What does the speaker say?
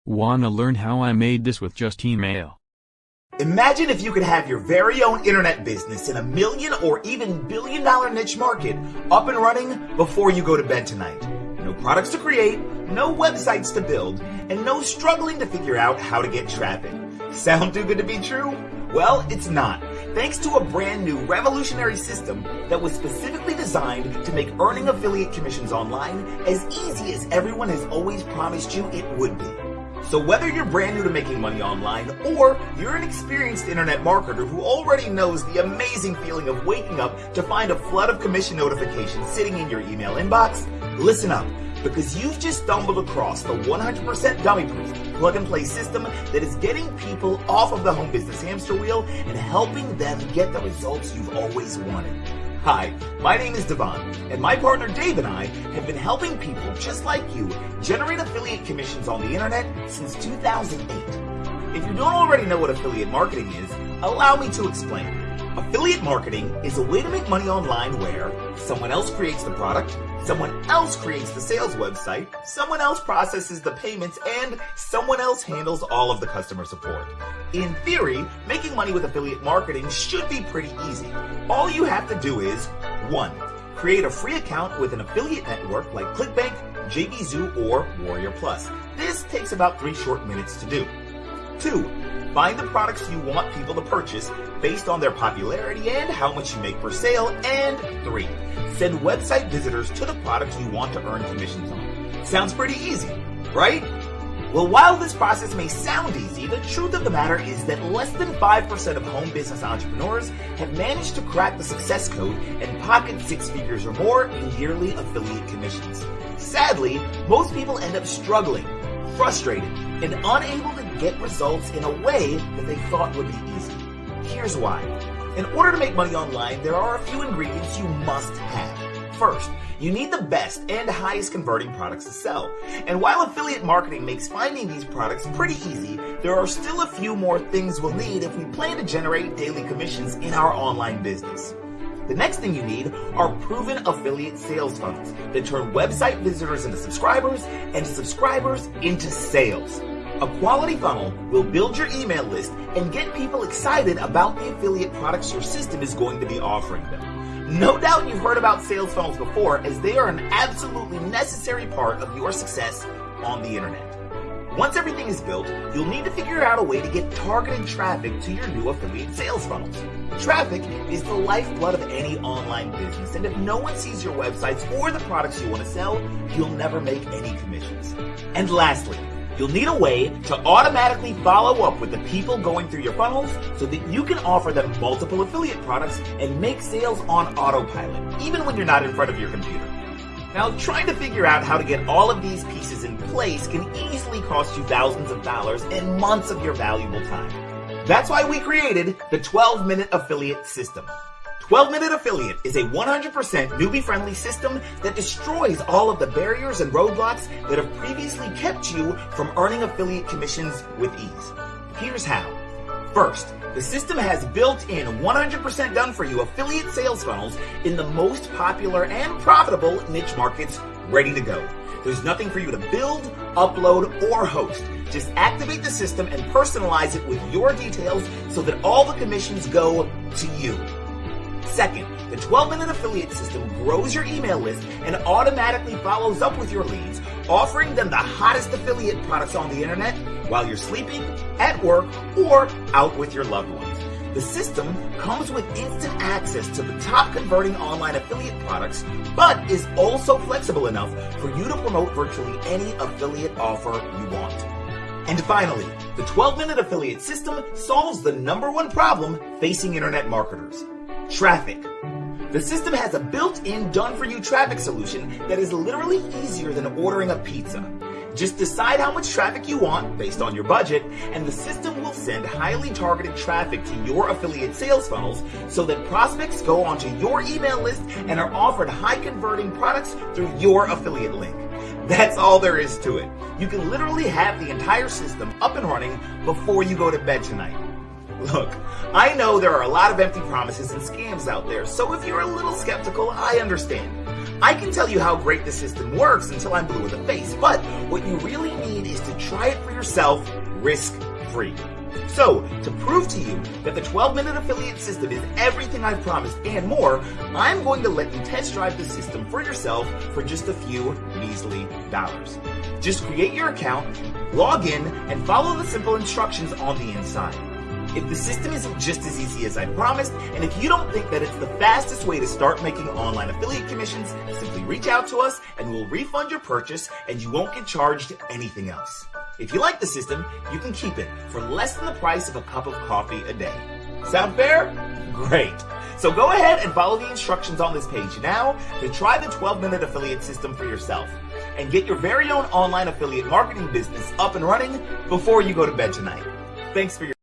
Wanna learn how I made this with just email? Imagine if you could have your very own internet business in a million or even billion-dollar niche market up and running before you go to bed tonight. No products to create, no websites to build, and no struggling to figure out how to get traffic. Sound too good to be true? Well, it's not. Thanks to a brand new revolutionary system that was specifically designed to make earning affiliate commissions online as easy as everyone has always promised you it would be. So whether you're brand new to making money online or you're an experienced internet marketer who already knows the amazing feeling of waking up to find a flood of commission notifications sitting in your email inbox, listen up, because you've just stumbled across the 100% dummy-proof plug-and-play system that is getting people off of the home business hamster wheel and helping them get the results you've always wanted. Hi, my name is Devon, and my partner Dave and I have been helping people just like you generate affiliate commissions on the internet since 2008. If you don't already know what affiliate marketing is, allow me to explain. Affiliate marketing is a way to make money online where someone else creates the product, someone else creates the sales website, someone else processes the payments, and someone else handles all of the customer support. In theory, making money with affiliate marketing should be pretty easy. All you have to do is 1. Create a free account with an affiliate network like ClickBank, JVZoo, or Warrior Plus. This takes about 3 short minutes to do. 2. Find the products you want people to purchase based on their popularity and how much you make per sale. And 3. Send website visitors to the products you want to earn commissions on. Sounds pretty easy, right? Well, while this process may sound easy, the truth of the matter is that less than 5% of home business entrepreneurs have managed to crack the success code and pocket 6 figures or more in yearly affiliate commissions. Sadly, most people end up struggling, frustrated, and unable to get results in a way that they thought would be easy. Here's why. In order to make money online, there are a few ingredients you must have. First, you need the best and highest converting products to sell. And while affiliate marketing makes finding these products pretty easy, there are still a few more things we'll need if we plan to generate daily commissions in our online business. The next thing you need are proven affiliate sales funnels that turn website visitors into subscribers and subscribers into sales. A quality funnel will build your email list and get people excited about the affiliate products your system is going to be offering them. No doubt you've heard about sales funnels before, as they are an absolutely necessary part of your success on the internet. Once everything is built, you'll need to figure out a way to get targeted traffic to your new affiliate sales funnels. Traffic is the lifeblood of any online business, and if no one sees your websites or the products you want to sell, you'll never make any commissions. And lastly, you'll need a way to automatically follow up with the people going through your funnels so that you can offer them multiple affiliate products and make sales on autopilot, even when you're not in front of your computer. Now, trying to figure out how to get all of these pieces in place can easily cost you thousands of dollars and months of your valuable time. That's why we created the 12-Minute Affiliate System. 12-Minute Affiliate is a 100% newbie-friendly system that destroys all of the barriers and roadblocks that have previously kept you from earning affiliate commissions with ease. Here's how. First, the system has built-in 100% done-for-you affiliate sales funnels in the most popular and profitable niche markets ready to go. There's nothing for you to build, upload, or host. Just activate the system and personalize it with your details so that all the commissions go to you. Second, the 12-Minute Affiliate System grows your email list and automatically follows up with your leads, offering them the hottest affiliate products on the internet while you're sleeping, at work, or out with your loved ones. The system comes with instant access to the top converting online affiliate products, but is also flexible enough for you to promote virtually any affiliate offer you want. And finally, the 12-Minute Affiliate System solves the #1 problem facing internet marketers: traffic. The system has a built-in done-for-you traffic solution that is literally easier than ordering a pizza. Just decide how much traffic you want based on your budget, and the system will send highly targeted traffic to your affiliate sales funnels so that prospects go onto your email list and are offered high-converting products through your affiliate link. That's all there is to it. You can literally have the entire system up and running before you go to bed tonight. Look, I know there are a lot of empty promises and scams out there, so if you're a little skeptical, I understand. I can tell you how great the system works until I'm blue in the face, but what you really need is to try it for yourself risk-free. So, to prove to you that the 12-minute affiliate system is everything I've promised and more, I'm going to let you test drive the system for yourself for just a few measly dollars. Just create your account, log in, and follow the simple instructions on the inside. If the system isn't just as easy as I promised, and if you don't think that it's the fastest way to start making online affiliate commissions, simply reach out to us and we'll refund your purchase and you won't get charged anything else. If you like the system, you can keep it for less than the price of a cup of coffee a day. Sound fair? Great. So go ahead and follow the instructions on this page now to try the 12-minute affiliate system for yourself and get your very own online affiliate marketing business up and running before you go to bed tonight. Thanks for your